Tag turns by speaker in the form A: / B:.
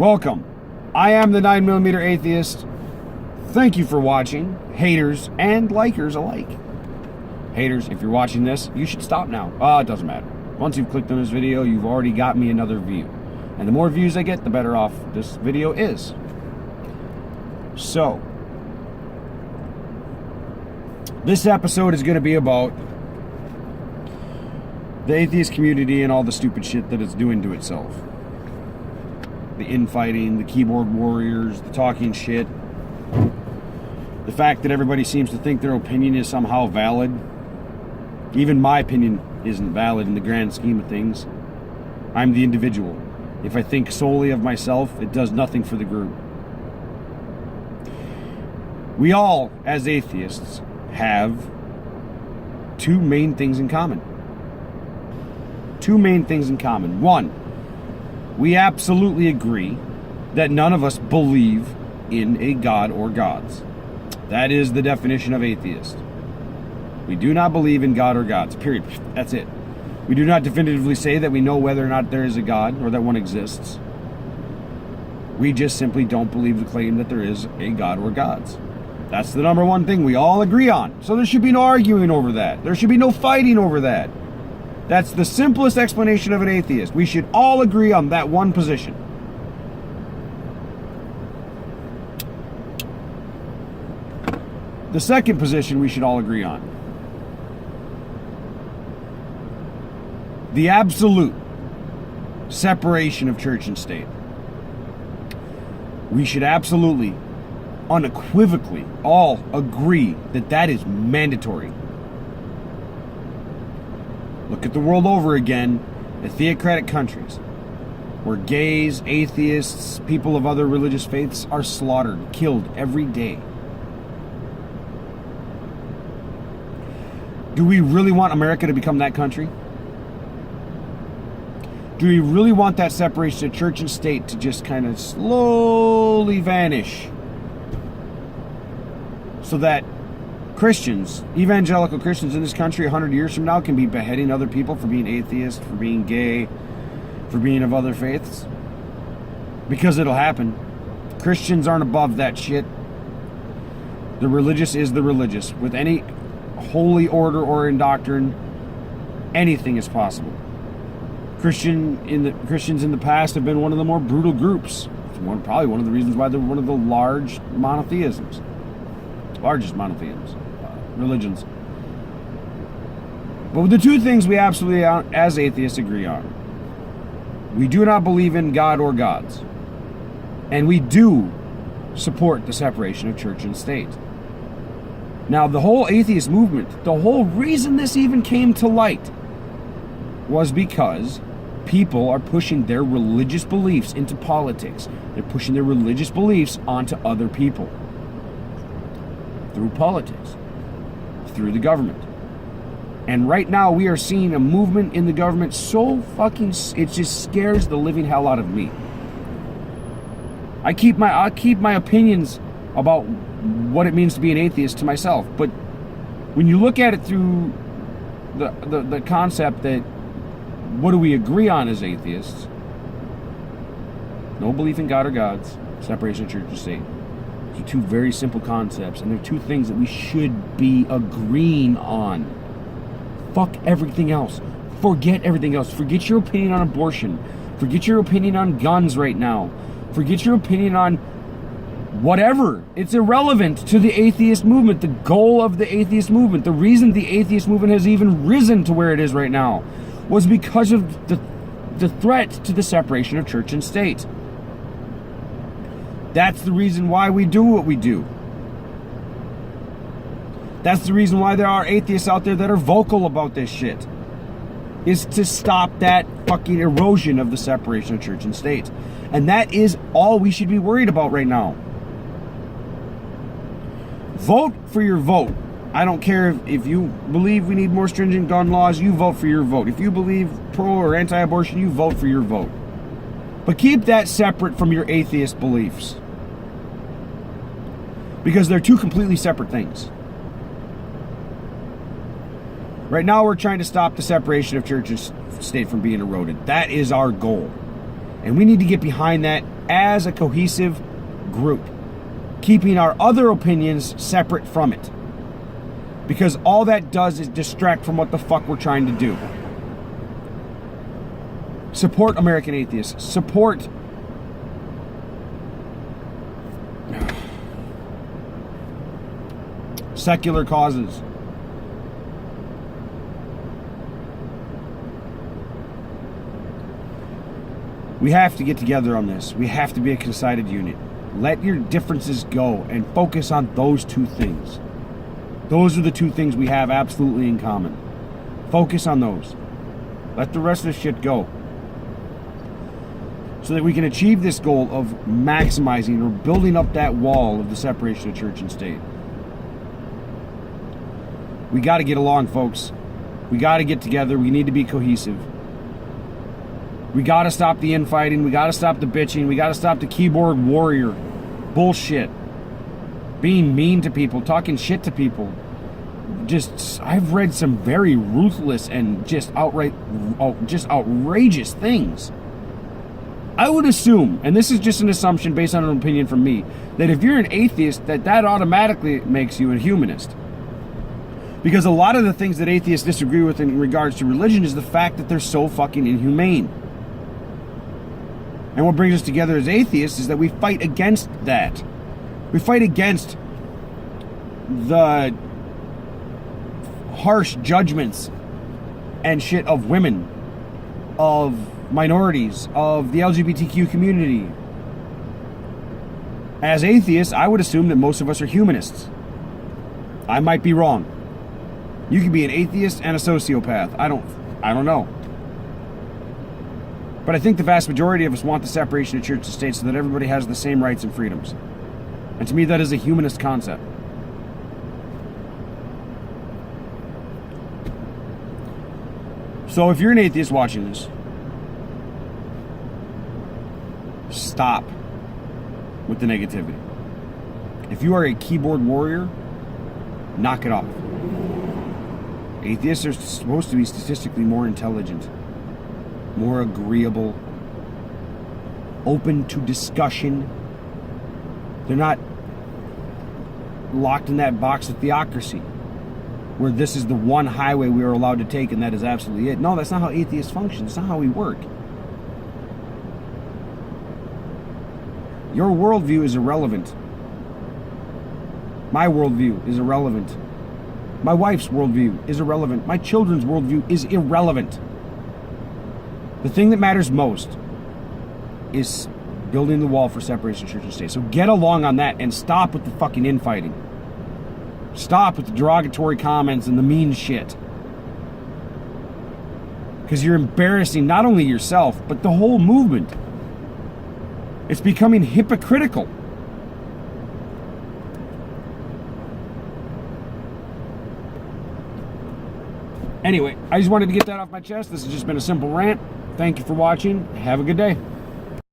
A: Welcome. I am the 9mm Atheist. Thank you for watching, haters and likers alike. Haters, if you're watching this, you should stop now. It doesn't matter. Once you've clicked on this video, you've already got me another view. And the more views I get, the better off this video is. So, this episode is going to be about the atheist community and all the stupid shit that it's doing to itself. The infighting, the keyboard warriors, the talking shit. The fact that everybody seems to think their opinion is somehow valid. Even my opinion isn't valid in the grand scheme of things. I'm the individual. If I think solely of myself, it does nothing for the group. We all, as atheists, have two main things in common. Two main things in common. One, we absolutely agree that none of us believe in a god or gods. That is the definition of atheist. We do not believe in God or gods, period. That's it. We do not definitively say that we know whether or not there is a God or that one exists. We just simply don't believe the claim that there is a God or gods. That's the number one thing we all agree on. So there should be no arguing over that. There should be no fighting over that. That's the simplest explanation of an atheist. We should all agree on that one position. The second position we should all agree on. The absolute separation of church and state. We should absolutely, unequivocally, all agree that that is mandatory. Look at the world over again, the theocratic countries, where gays, atheists, people of other religious faiths are slaughtered, killed every day. Do we really want America to become that country? Do we really want that separation of church and state to just kind of slowly vanish? So that Christians, evangelical Christians in this country 100 years from now can be beheading other people for being atheist, for being gay, for being of other faiths? Because it'll happen. Christians aren't above that shit. The religious is the religious. With any holy order or in doctrine, anything is possible. Christians in the past have been one of the more brutal groups. It's probably one of the reasons why they're one of the largest monotheisms, religions. But with the two things we absolutely, as atheists, agree on. We do not believe in God or gods. And we do support the separation of church and state. Now, the whole atheist movement, the whole reason this even came to light was because people are pushing their religious beliefs into politics. They're pushing their religious beliefs onto other people. Through politics. Through the government. And right now we are seeing a movement in the government so fucking... it just scares the living hell out of me. I keep my opinions about what it means to be an atheist to myself. But when you look at it through the concept that what do we agree on as atheists? No belief in God or gods, separation of church and state. These are two very simple concepts, and they're two things that we should be agreeing on. Fuck everything else. Forget everything else. Forget your opinion on abortion. Forget your opinion on guns right now. Forget your opinion on whatever. It's irrelevant to the atheist movement, the goal of the atheist movement. The reason the atheist movement has even risen to where it is right now was because of the threat to the separation of church and state. That's the reason why we do what we do. That's the reason why there are atheists out there that are vocal about this shit. Is to stop that fucking erosion of the separation of church and state. And that is all we should be worried about right now. Vote for your vote. I don't care if you believe we need more stringent gun laws, you vote for your vote. If you believe pro or anti-abortion, you vote for your vote. But keep that separate from your atheist beliefs. Because they're two completely separate things. Right now we're trying to stop the separation of church and state from being eroded. That is our goal. And we need to get behind that as a cohesive group, keeping our other opinions separate from it. Because all that does is distract from what the fuck we're trying to do. Support American atheists. Support secular causes. We have to get together on this. We have to be a decided unit. Let your differences go and focus on those two things. Those are the two things we have absolutely in common. Focus on those. Let the rest of the shit go. So that we can achieve this goal of maximizing or building up that wall of the separation of church and state. We got to get along, folks. We got to get together. We need to be cohesive. We got to stop the infighting. We got to stop the bitching. We got to stop the keyboard warrior bullshit. Being mean to people, talking shit to people. I've read some very ruthless and just outrageous things. I would assume, and this is just an assumption based on an opinion from me, that if you're an atheist, that automatically makes you a humanist. Because a lot of the things that atheists disagree with in regards to religion is the fact that they're so fucking inhumane. And what brings us together as atheists is that we fight against that. We fight against the harsh judgments and shit of women, of minorities, of the LGBTQ community. As atheists, I would assume that most of us are humanists. I might be wrong. You can be an atheist and a sociopath. I don't know. But I think the vast majority of us want the separation of church and state so that everybody has the same rights and freedoms. And to me, that is a humanist concept. So if you're an atheist watching this, stop with the negativity. If you are a keyboard warrior, knock it off. Atheists are supposed to be statistically more intelligent, more agreeable, open to discussion. They're not locked in that box of theocracy, where this is the one highway we are allowed to take and that is absolutely it. No, that's not how atheists function. That's not how we work. Your worldview is irrelevant. My worldview is irrelevant. My wife's worldview is irrelevant. My children's worldview is irrelevant. The thing that matters most is building the wall for separation of church and state. So get along on that and stop with the fucking infighting. Stop with the derogatory comments and the mean shit. Because you're embarrassing not only yourself, but the whole movement. It's becoming hypocritical. Anyway, I just wanted to get that off my chest. This has just been a simple rant. Thank you for watching. Have a good day.